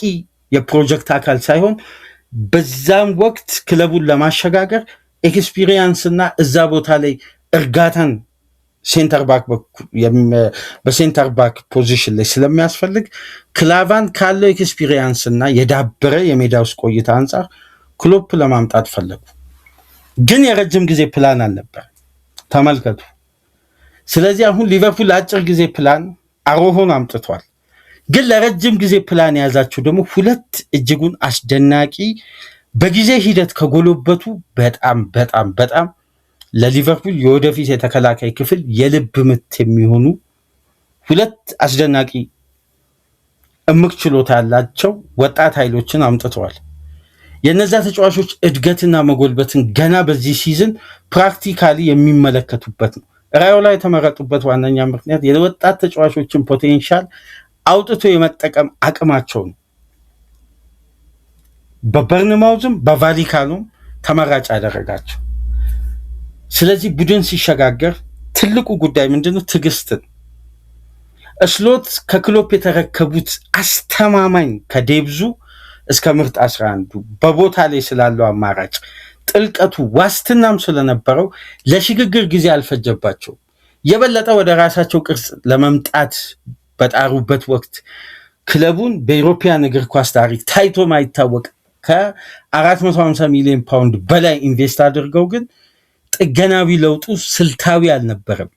[SPEAKER 1] የፕሮጀክት አካል ሳይሆን በዛም ወቅት ክለቡን ለማሸጋገር ኤክስፒሪየንስና እዛ ቦታ ላይ እርጋታን ሴንተር ባክ በሴንተር ባክ ፖዚሽን ላይ ስለሚያስፈልግ ክላቫን ካለው ኤክስፒሪየንስ እና የዳበረ የሜዳ ውስጥ ቆይታ አንጻር ክሎፕ ለማምጣት ፈለጉ። ግን የረጅም ጊዜ ፕላን አልነበር። ተመልከቱ። ስለዚህ አሁን ሊቨርፑል ለአጭር ጊዜ ፕላን አሮሆን አምጥቷል። ግን ለረጅም ጊዜ ፕላን የያዛቸው ደግሞ ሁለት እጅጉን አስደናቂ በጊዜ ሂደት ከጎለበቱ በጣም በጣም በጣም ለሊቨርፑል የወደፊት የተከላካይ ክፍል የልብ ምት የሚሆኑ ሁለት አስደናቂ እምቅ ችሎታ ያላቸው ወጣት ኃይሎችን አምጥተዋል። የነዛ ተጫዋቾች እድገትና መጎልበትን ገና በዚህ ሲዝን ፕራክቲካሊ የሚመለከቱበት ነው። ራዮላ የተመረጡበት ዋነኛ ምክንያት የወጣት ተጫዋቾችን ፖቴንሻል አውጥቶ የመጠቀም አቅማቸው ነው። በበርንማውዝም በቫሊካኖም ተመራጭ ያደረጋቸው። ስለዚህ ቡድን ሲሸጋገር ትልቁ ጉዳይ ምንድነው? ትዕግስትን። እስሎት ከክሎፕ የተረከቡት አስተማማኝ ከዴብዙ እስከ ምርጥ 11 በቦታ ላይ ስላለው አማራጭ ጥልቀቱ ዋስትናም ስለነበረው ለሽግግር ጊዜ አልፈጀባቸው። የበለጠ ወደ ራሳቸው ቅርጽ ለመምጣት በጣሩበት ወቅት ክለቡን በኢሮፒያን እግር ኳስ ታሪክ ታይቶ ማይታወቅ ከ450 ሚሊዮን ፓውንድ በላይ ኢንቨስት አድርገው ግን ጥገናዊ ለውጡ ስልታዊ አልነበረም።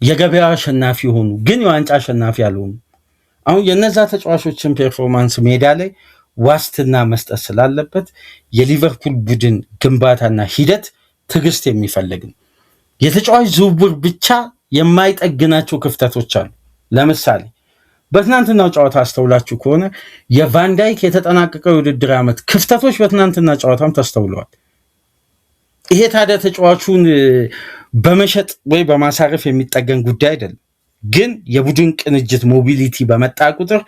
[SPEAKER 1] የገበያ አሸናፊ ሆኑ፣ ግን የዋንጫ አሸናፊ አልሆኑ። አሁን የነዛ ተጫዋቾችን ፐርፎርማንስ ሜዳ ላይ ዋስትና መስጠት ስላለበት የሊቨርፑል ቡድን ግንባታና ሂደት ትዕግስት የሚፈልግ ነው። የተጫዋች ዝውውር ብቻ የማይጠግናቸው ክፍተቶች አሉ። ለምሳሌ በትናንትናው ጨዋታ አስተውላችሁ ከሆነ የቫንዳይክ የተጠናቀቀው የውድድር ዓመት ክፍተቶች በትናንትና ጨዋታም ተስተውለዋል። ይሄ ታዲያ ተጫዋቹን በመሸጥ ወይ በማሳረፍ የሚጠገን ጉዳይ አይደለም። ግን የቡድን ቅንጅት ሞቢሊቲ በመጣ ቁጥር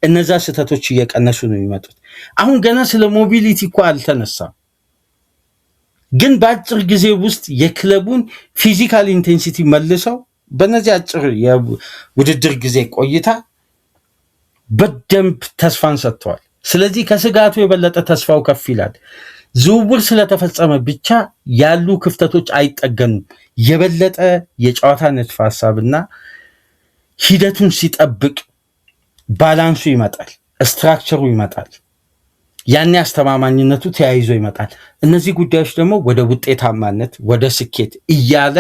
[SPEAKER 1] እነዛ ስህተቶች እየቀነሱ ነው የሚመጡት። አሁን ገና ስለ ሞቢሊቲ እኮ አልተነሳም። ግን በአጭር ጊዜ ውስጥ የክለቡን ፊዚካል ኢንቴንሲቲ መልሰው በነዚህ አጭር የውድድር ጊዜ ቆይታ በደንብ ተስፋን ሰጥተዋል። ስለዚህ ከስጋቱ የበለጠ ተስፋው ከፍ ይላል። ዝውውር ስለተፈጸመ ብቻ ያሉ ክፍተቶች አይጠገኑም። የበለጠ የጨዋታ ንድፈ ሐሳብና ሂደቱን ሲጠብቅ ባላንሱ ይመጣል፣ ስትራክቸሩ ይመጣል፣ ያኔ አስተማማኝነቱ ተያይዞ ይመጣል። እነዚህ ጉዳዮች ደግሞ ወደ ውጤታማነት ወደ ስኬት እያለ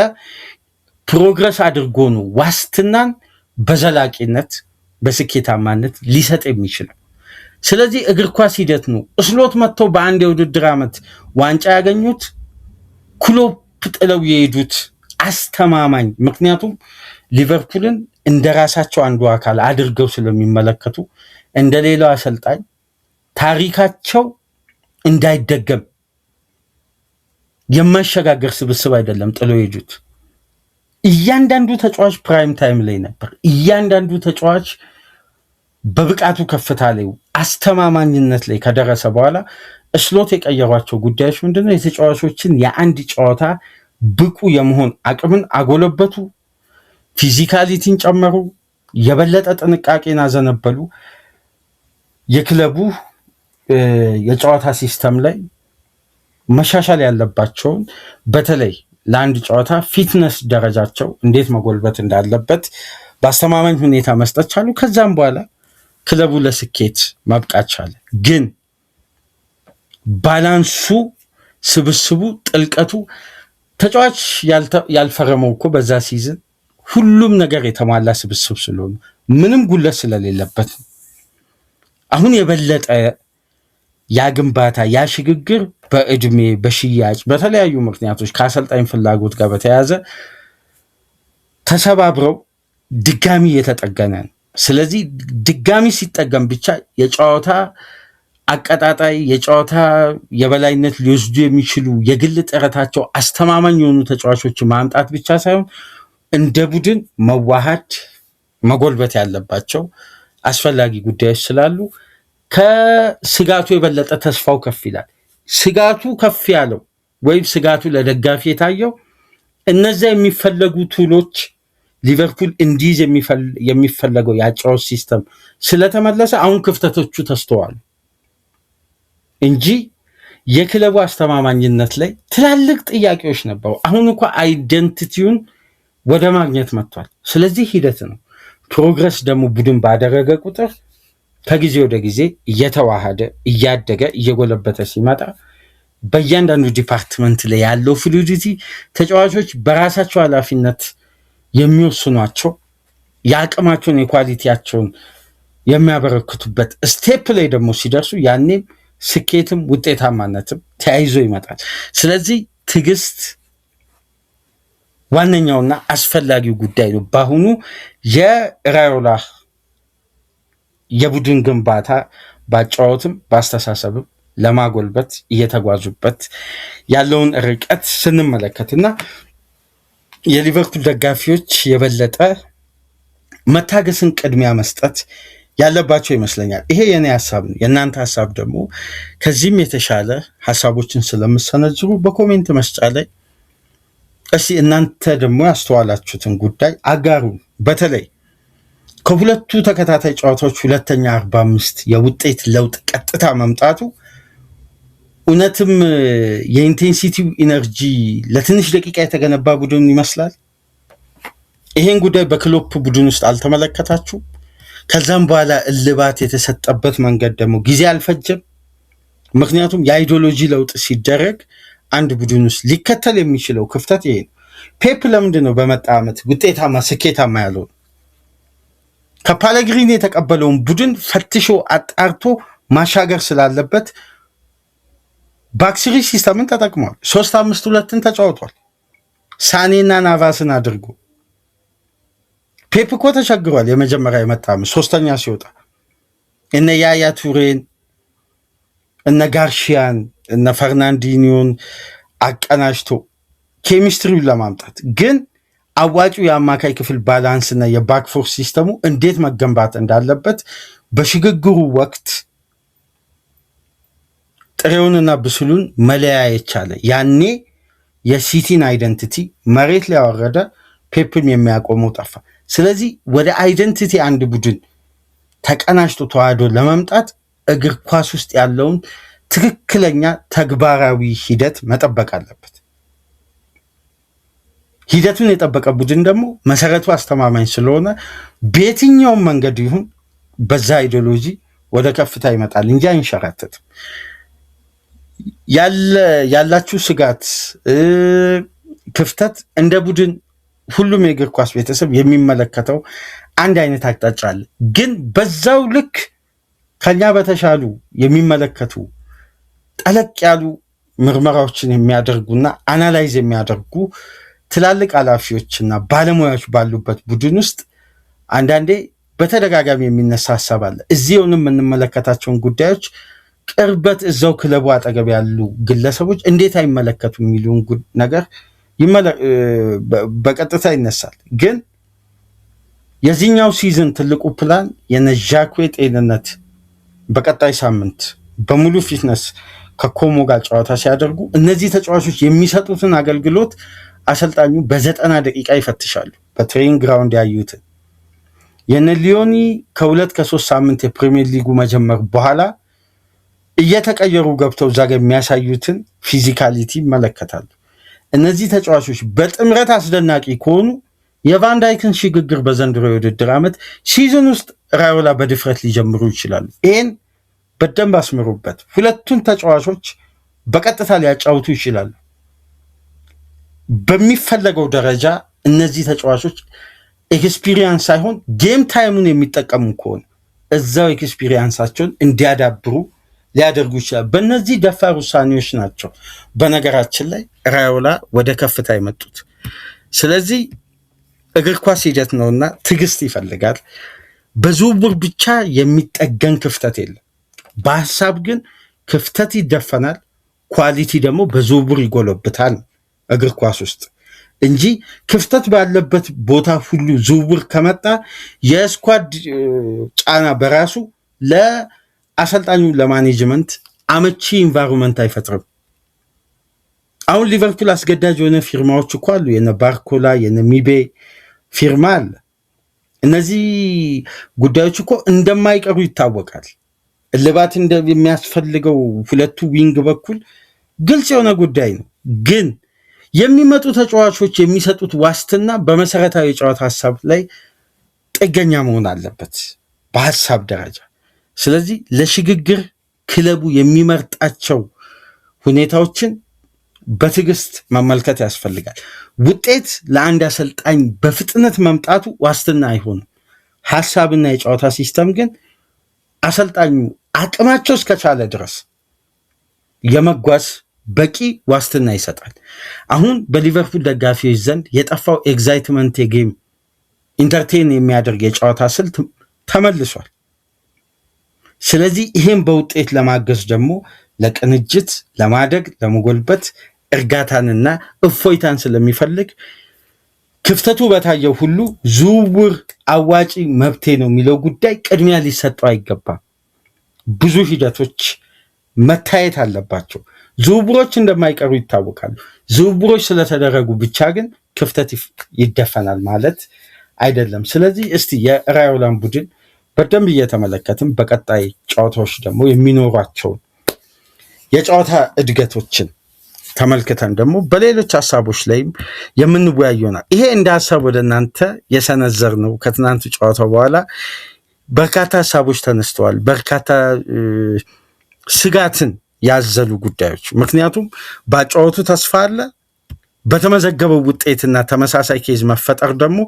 [SPEAKER 1] ፕሮግረስ አድርጎ ነው ዋስትናን በዘላቂነት በስኬታማነት ሊሰጥ የሚችለው። ስለዚህ እግር ኳስ ሂደት ነው። እስሎት መጥተው በአንድ የውድድር ዓመት ዋንጫ ያገኙት ክሎፕ ጥለው የሄዱት አስተማማኝ፣ ምክንያቱም ሊቨርፑልን እንደ ራሳቸው አንዱ አካል አድርገው ስለሚመለከቱ እንደ ሌላው አሰልጣኝ ታሪካቸው እንዳይደገም የማይሸጋገር ስብስብ አይደለም ጥለው የሄዱት። እያንዳንዱ ተጫዋች ፕራይም ታይም ላይ ነበር። እያንዳንዱ ተጫዋች በብቃቱ ከፍታ ላይ አስተማማኝነት ላይ ከደረሰ በኋላ እስሎት የቀየሯቸው ጉዳዮች ምንድነው? የተጫዋቾችን የአንድ ጨዋታ ብቁ የመሆን አቅምን አጎለበቱ፣ ፊዚካሊቲን ጨመሩ፣ የበለጠ ጥንቃቄን አዘነበሉ። የክለቡ የጨዋታ ሲስተም ላይ መሻሻል ያለባቸውን በተለይ ለአንድ ጨዋታ ፊትነስ ደረጃቸው እንዴት መጎልበት እንዳለበት በአስተማማኝ ሁኔታ መስጠት ቻሉ። ከዛም በኋላ ክለቡ ለስኬት ማብቃት ቻለ። ግን ባላንሱ፣ ስብስቡ፣ ጥልቀቱ ተጫዋች ያልፈረመው እኮ በዛ ሲዝን ሁሉም ነገር የተሟላ ስብስብ ስለሆነ ምንም ጉለት ስለሌለበት አሁን የበለጠ ያ ግንባታ ያ ሽግግር በእድሜ በሽያጭ በተለያዩ ምክንያቶች ከአሰልጣኝ ፍላጎት ጋር በተያያዘ ተሰባብረው ድጋሚ እየተጠገነ ነው። ስለዚህ ድጋሚ ሲጠገም ብቻ የጨዋታ አቀጣጣይ የጨዋታ የበላይነት ሊወስዱ የሚችሉ የግል ጥረታቸው አስተማማኝ የሆኑ ተጫዋቾች ማምጣት ብቻ ሳይሆን እንደ ቡድን መዋሃድ መጎልበት ያለባቸው አስፈላጊ ጉዳዮች ስላሉ ከስጋቱ የበለጠ ተስፋው ከፍ ይላል። ስጋቱ ከፍ ያለው ወይም ስጋቱ ለደጋፊ የታየው እነዚያ የሚፈለጉ ቱሎች ሊቨርፑል እንዲይዝ የሚፈለገው የአጨዋወት ሲስተም ስለተመለሰ አሁን ክፍተቶቹ ተስተዋሉ እንጂ የክለቡ አስተማማኝነት ላይ ትላልቅ ጥያቄዎች ነበሩ። አሁን እንኳ አይደንቲቲውን ወደ ማግኘት መጥቷል። ስለዚህ ሂደት ነው። ፕሮግረስ ደግሞ ቡድን ባደረገ ቁጥር ከጊዜ ወደ ጊዜ እየተዋሃደ እያደገ እየጎለበተ ሲመጣ በእያንዳንዱ ዲፓርትመንት ላይ ያለው ፍሉዲቲ ተጫዋቾች በራሳቸው ኃላፊነት የሚወስኗቸው የአቅማቸውን የኳሊቲያቸውን የሚያበረክቱበት ስቴፕ ላይ ደግሞ ሲደርሱ ያኔም ስኬትም ውጤታማነትም ተያይዞ ይመጣል። ስለዚህ ትዕግስት ዋነኛውና አስፈላጊው ጉዳይ ነው። በአሁኑ የራዮላ የቡድን ግንባታ በአጨዋወትም በአስተሳሰብም ለማጎልበት እየተጓዙበት ያለውን ርቀት ስንመለከትና የሊቨርፑል ደጋፊዎች የበለጠ መታገስን ቅድሚያ መስጠት ያለባቸው ይመስለኛል። ይሄ የኔ ሀሳብ ነው። የእናንተ ሀሳብ ደግሞ ከዚህም የተሻለ ሀሳቦችን ስለምሰነዝሩ በኮሜንት መስጫ ላይ እስቲ እናንተ ደግሞ ያስተዋላችሁትን ጉዳይ አጋሩ። በተለይ ከሁለቱ ተከታታይ ጨዋታዎች ሁለተኛ 45 የውጤት ለውጥ ቀጥታ መምጣቱ እውነትም የኢንቴንሲቲው ኢነርጂ ለትንሽ ደቂቃ የተገነባ ቡድን ይመስላል። ይሄን ጉዳይ በክሎፕ ቡድን ውስጥ አልተመለከታችሁ? ከዛም በኋላ እልባት የተሰጠበት መንገድ ደግሞ ጊዜ አልፈጀም። ምክንያቱም የአይዲዮሎጂ ለውጥ ሲደረግ አንድ ቡድን ውስጥ ሊከተል የሚችለው ክፍተት ይሄ ነው። ፔፕ ለምንድን ነው በመጣ ዓመት ውጤታማ ስኬታማ ያለው? ከፓለግሪኒ የተቀበለውን ቡድን ፈትሾ አጣርቶ ማሻገር ስላለበት ባክስሪ ሲስተምን ተጠቅሟል። 3-5-2ን ተጫውቷል። ሳኔና ናቫስን አድርጎ ፔፕ እኮ ተቸግሯል። የመጀመሪያ የመጣ ዓመት ሶስተኛ ሲወጣ እነ ያያ ቱሬን እነ ጋርሺያን እነ ፈርናንዲኒዮን አቀናጅቶ ኬሚስትሪውን ለማምጣት ግን አዋጪው የአማካይ ክፍል ባላንስና የባክፎር ሲስተሙ እንዴት መገንባት እንዳለበት በሽግግሩ ወቅት ጥሬውንና ብስሉን መለያየት ቻለ። ያኔ የሲቲን አይደንቲቲ መሬት ላይ ያወረደ፣ ፔፕን የሚያቆመው ጠፋ። ስለዚህ ወደ አይደንቲቲ አንድ ቡድን ተቀናጅቶ ተዋህዶ ለመምጣት እግር ኳስ ውስጥ ያለውን ትክክለኛ ተግባራዊ ሂደት መጠበቅ አለበት። ሂደቱን የጠበቀ ቡድን ደግሞ መሰረቱ አስተማማኝ ስለሆነ በየትኛውም መንገድ ይሁን በዛ አይዲዮሎጂ ወደ ከፍታ ይመጣል እንጂ አይንሸራተትም። ያላችሁ ስጋት ክፍተት እንደ ቡድን ሁሉም የእግር ኳስ ቤተሰብ የሚመለከተው አንድ አይነት አቅጣጫ አለ። ግን በዛው ልክ ከኛ በተሻሉ የሚመለከቱ ጠለቅ ያሉ ምርመራዎችን የሚያደርጉና አናላይዝ የሚያደርጉ ትላልቅ ኃላፊዎችና ባለሙያዎች ባሉበት ቡድን ውስጥ አንዳንዴ በተደጋጋሚ የሚነሳ ሀሳብ አለ። እዚሁን የምንመለከታቸውን ጉዳዮች ቅርበት እዛው ክለቡ አጠገብ ያሉ ግለሰቦች እንዴት አይመለከቱ የሚሉን ነገር በቀጥታ ይነሳል። ግን የዚህኛው ሲዝን ትልቁ ፕላን የነዣኩዌ ጤንነት በቀጣይ ሳምንት በሙሉ ፊትነስ ከኮሞ ጋር ጨዋታ ሲያደርጉ እነዚህ ተጫዋቾች የሚሰጡትን አገልግሎት አሰልጣኙ በ90 ደቂቃ ይፈትሻሉ። በትሬኒንግ ግራውንድ ያዩትን የነ ሊዮኒ ከ2-3 ሳምንት የፕሪሚየር ሊጉ መጀመር በኋላ እየተቀየሩ ገብተው እዛ ጋር የሚያሳዩትን ፊዚካሊቲ ይመለከታሉ። እነዚህ ተጫዋቾች በጥምረት አስደናቂ ከሆኑ የቫን ዳይክን ሽግግር በዘንድሮ የውድድር ዓመት ሲዝን ውስጥ ራዮላ በድፍረት ሊጀምሩ ይችላሉ። ይህን በደንብ አስምሩበት። ሁለቱን ተጫዋቾች በቀጥታ ሊያጫውቱ ይችላሉ። በሚፈለገው ደረጃ እነዚህ ተጫዋቾች ኤክስፒሪየንስ ሳይሆን ጌም ታይሙን የሚጠቀሙ ከሆነ እዛው ኤክስፒሪየንሳቸውን እንዲያዳብሩ ሊያደርጉ ይችላል። በእነዚህ ደፋር ውሳኔዎች ናቸው በነገራችን ላይ ራዮላ ወደ ከፍታ የመጡት። ስለዚህ እግር ኳስ ሂደት ነውና ትዕግስት ይፈልጋል። በዝውውር ብቻ የሚጠገን ክፍተት የለም። በሀሳብ ግን ክፍተት ይደፈናል፣ ኳሊቲ ደግሞ በዝውውር ይጎለብታል እግር ኳስ ውስጥ እንጂ ክፍተት ባለበት ቦታ ሁሉ ዝውውር ከመጣ የስኳድ ጫና በራሱ ለአሰልጣኙ ለማኔጅመንት አመቺ ኢንቫይሮንመንት አይፈጥርም። አሁን ሊቨርፑል አስገዳጅ የሆነ ፊርማዎች እኮ አሉ። የነ ባርኮላ የነ ሚቤ ፊርማ አለ። እነዚህ ጉዳዮች እኮ እንደማይቀሩ ይታወቃል። እልባት እንደሚያስፈልገው ሁለቱ ዊንግ በኩል ግልጽ የሆነ ጉዳይ ነው። ግን የሚመጡ ተጫዋቾች የሚሰጡት ዋስትና በመሰረታዊ የጨዋታ ሀሳብ ላይ ጥገኛ መሆን አለበት በሀሳብ ደረጃ። ስለዚህ ለሽግግር ክለቡ የሚመርጣቸው ሁኔታዎችን በትዕግስት መመልከት ያስፈልጋል። ውጤት ለአንድ አሰልጣኝ በፍጥነት መምጣቱ ዋስትና አይሆንም። ሀሳብና የጨዋታ ሲስተም ግን አሰልጣኙ አቅማቸው እስከቻለ ድረስ የመጓዝ በቂ ዋስትና ይሰጣል። አሁን በሊቨርፑል ደጋፊዎች ዘንድ የጠፋው ኤግዛይትመንት የጌም ኢንተርቴን የሚያደርግ የጨዋታ ስልት ተመልሷል። ስለዚህ ይሄን በውጤት ለማገዝ ደግሞ ለቅንጅት፣ ለማደግ፣ ለመጎልበት እርጋታንና እፎይታን ስለሚፈልግ ክፍተቱ በታየው ሁሉ ዝውውር አዋጪ መብቴ ነው የሚለው ጉዳይ ቅድሚያ ሊሰጠው አይገባም። ብዙ ሂደቶች መታየት አለባቸው። ዝውውሮች እንደማይቀሩ ይታወቃሉ። ዝውውሮች ስለተደረጉ ብቻ ግን ክፍተት ይደፈናል ማለት አይደለም። ስለዚህ እስቲ የራዮላን ቡድን በደንብ እየተመለከትም በቀጣይ ጨዋታዎች ደግሞ የሚኖሯቸውን የጨዋታ እድገቶችን ተመልክተን ደግሞ በሌሎች ሀሳቦች ላይም የምንወያይ ይሆናል። ይሄ እንደ ሀሳብ ወደ እናንተ የሰነዘር ነው። ከትናንቱ ጨዋታ በኋላ በርካታ ሀሳቦች ተነስተዋል። በርካታ ስጋትን ያዘሉ ጉዳዮች። ምክንያቱም ባጫወቱ ተስፋ አለ። በተመዘገበው ውጤትና ተመሳሳይ ኬዝ መፈጠር ደግሞ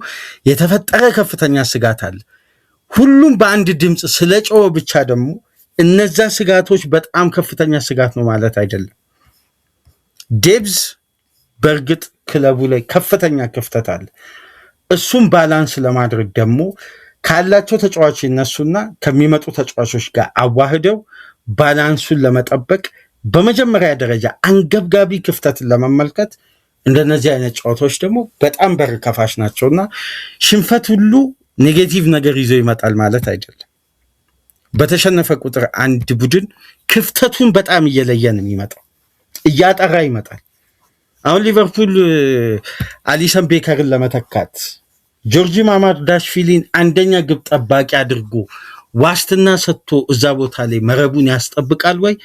[SPEAKER 1] የተፈጠረ ከፍተኛ ስጋት አለ። ሁሉም በአንድ ድምፅ ስለ ጮኸ ብቻ ደግሞ እነዛ ስጋቶች በጣም ከፍተኛ ስጋት ነው ማለት አይደለም። ዴብዝ በእርግጥ ክለቡ ላይ ከፍተኛ ክፍተት አለ። እሱም ባላንስ ለማድረግ ደግሞ ካላቸው ተጫዋች ይነሱና ከሚመጡ ተጫዋቾች ጋር አዋህደው ባላንሱን ለመጠበቅ በመጀመሪያ ደረጃ አንገብጋቢ ክፍተትን ለመመልከት እንደነዚህ አይነት ጨዋታዎች ደግሞ በጣም በር ከፋሽ ናቸውና ሽንፈት ሁሉ ኔጌቲቭ ነገር ይዞ ይመጣል ማለት አይደለም። በተሸነፈ ቁጥር አንድ ቡድን ክፍተቱን በጣም እየለየ ነው የሚመጣው፣ እያጠራ ይመጣል። አሁን ሊቨርፑል አሊሰን ቤከርን ለመተካት ጆርጂ ማማርዳሽቪሊን አንደኛ ግብ ጠባቂ አድርጎ ዋስትና ሰጥቶ እዛ ቦታ ላይ መረቡን ያስጠብቃል ወይ?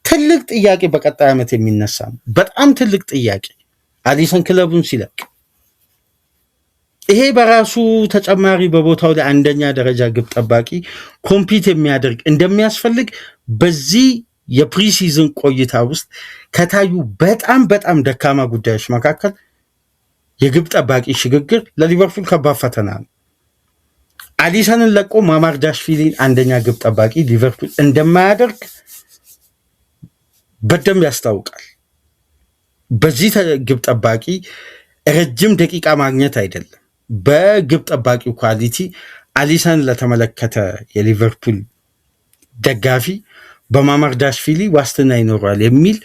[SPEAKER 1] ትልቅ ጥያቄ በቀጣይ ዓመት የሚነሳ ነው። በጣም ትልቅ ጥያቄ። አሊሰን ክለቡን ሲለቅ ይሄ በራሱ ተጨማሪ በቦታው ላይ አንደኛ ደረጃ ግብ ጠባቂ ኮምፒት የሚያደርግ እንደሚያስፈልግ በዚህ የፕሪሲዝን ቆይታ ውስጥ ከታዩ በጣም በጣም ደካማ ጉዳዮች መካከል የግብ ጠባቂ ሽግግር ለሊቨርፑል ከባድ ፈተና ነው። አሊሰንን ለቆ ማማርዳሽቪሊን አንደኛ ግብ ጠባቂ ሊቨርፑል እንደማያደርግ በደንብ ያስታውቃል። በዚህ ግብ ጠባቂ ረጅም ደቂቃ ማግኘት አይደለም፣ በግብ ጠባቂው ኳሊቲ አሊሰን ለተመለከተ የሊቨርፑል ደጋፊ በማማርዳሽቪሊ ዋስትና ይኖረዋል የሚል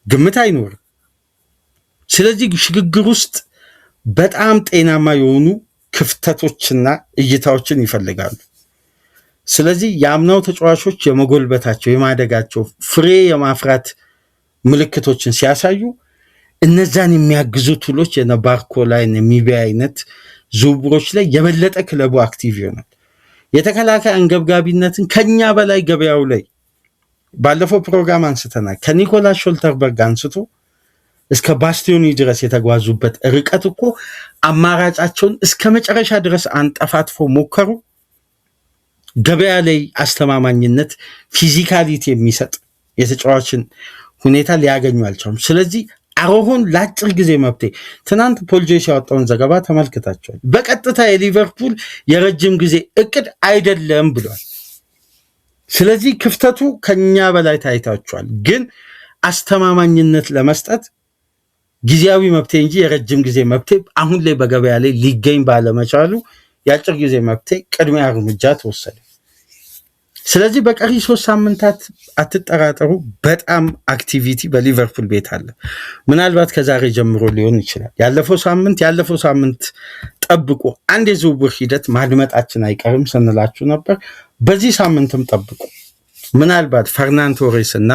[SPEAKER 1] ግምት አይኖርም። ስለዚህ ሽግግር ውስጥ በጣም ጤናማ የሆኑ ክፍተቶችና እይታዎችን ይፈልጋሉ። ስለዚህ የአምናው ተጫዋቾች የመጎልበታቸው የማደጋቸው ፍሬ የማፍራት ምልክቶችን ሲያሳዩ እነዛን የሚያግዙ ቱሎች የነ ባርኮላ የሚቢያ አይነት ዝውውሮች ላይ የበለጠ ክለቡ አክቲቭ ይሆናል። የተከላካይ አንገብጋቢነትን ከኛ በላይ ገበያው ላይ ባለፈው ፕሮግራም አንስተናል። ከኒኮላስ ሾልተርበርግ አንስቶ እስከ ባስቲዮኒ ድረስ የተጓዙበት ርቀት እኮ አማራጫቸውን እስከ መጨረሻ ድረስ አንጠፋጥፎ ሞከሩ። ገበያ ላይ አስተማማኝነት ፊዚካሊቲ የሚሰጥ የተጫዋችን ሁኔታ ሊያገኙ አልቻሉም። ስለዚህ አሮሆን ለአጭር ጊዜ መብቴ ትናንት ፖልጄስ ያወጣውን ዘገባ ተመልክታቸዋል። በቀጥታ የሊቨርፑል የረጅም ጊዜ እቅድ አይደለም ብሏል። ስለዚህ ክፍተቱ ከኛ በላይ ታይታችኋል፣ ግን አስተማማኝነት ለመስጠት ጊዜያዊ መብቴ እንጂ የረጅም ጊዜ መብቴ አሁን ላይ በገበያ ላይ ሊገኝ ባለመቻሉ የአጭር ጊዜ መብቴ ቅድሚያ እርምጃ ተወሰደ። ስለዚህ በቀሪ 3 ሳምንታት አትጠራጠሩ፣ በጣም አክቲቪቲ በሊቨርፑል ቤት አለ። ምናልባት ከዛሬ ጀምሮ ሊሆን ይችላል። ያለፈው ሳምንት ጠብቁ፣ አንድ የዝውውር ሂደት ማድመጣችን አይቀርም ስንላችሁ ነበር። በዚህ ሳምንትም ጠብቁ። ምናልባት ፈርናን ቶሬስ እና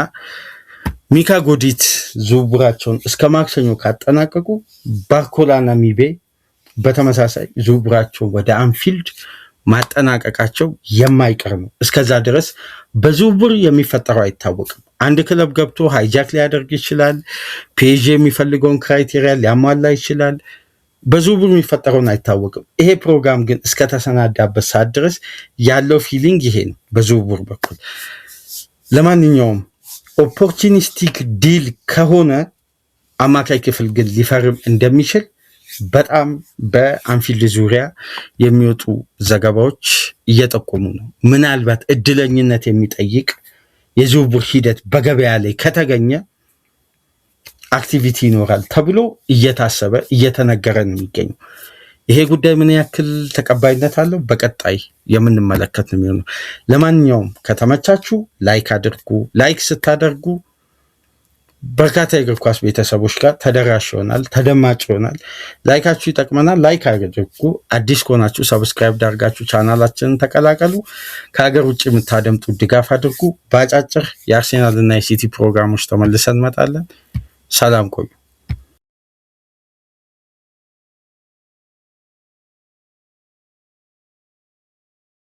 [SPEAKER 1] ሚካ ጎዲት ዝውውራቸውን እስከ ማክሰኞ ካጠናቀቁ ባርኮላና ሚቤ በተመሳሳይ ዝውውራቸው ወደ አንፊልድ ማጠናቀቃቸው የማይቀር ነው። እስከዛ ድረስ በዝውውር የሚፈጠረው አይታወቅም። አንድ ክለብ ገብቶ ሃይጃክ ሊያደርግ ይችላል። ፒኤስጂ የሚፈልገውን ክራይቴሪያ ሊያሟላ ይችላል። በዝውውር የሚፈጠረውን አይታወቅም። ይሄ ፕሮግራም ግን እስከተሰናዳበት ሰዓት ድረስ ያለው ፊሊንግ ይሄ ነው በዝውውር በኩል። ለማንኛውም ኦፖርቹኒስቲክ ዲል ከሆነ አማካይ ክፍል ግን ሊፈርም እንደሚችል በጣም በአንፊልድ ዙሪያ የሚወጡ ዘገባዎች እየጠቆሙ ነው። ምናልባት እድለኝነት የሚጠይቅ የዝውውር ሂደት በገበያ ላይ ከተገኘ አክቲቪቲ ይኖራል ተብሎ እየታሰበ እየተነገረ ነው የሚገኘው። ይሄ ጉዳይ ምን ያክል ተቀባይነት አለው በቀጣይ የምንመለከት ነው የሚሆነው። ለማንኛውም ከተመቻችሁ ላይክ አድርጉ። ላይክ ስታደርጉ በርካታ የእግር ኳስ ቤተሰቦች ጋር ተደራሽ ይሆናል፣ ተደማጭ ይሆናል። ላይካችሁ ይጠቅመናል። ላይክ አድርጉ። አዲስ ከሆናችሁ ሰብስክራይብ ዳርጋችሁ ቻናላችንን ተቀላቀሉ። ከሀገር ውጭ የምታደምጡ ድጋፍ አድርጉ። በአጫጭር የአርሴናል እና የሲቲ ፕሮግራሞች ተመልሰን እንመጣለን። ሰላም ቆዩ።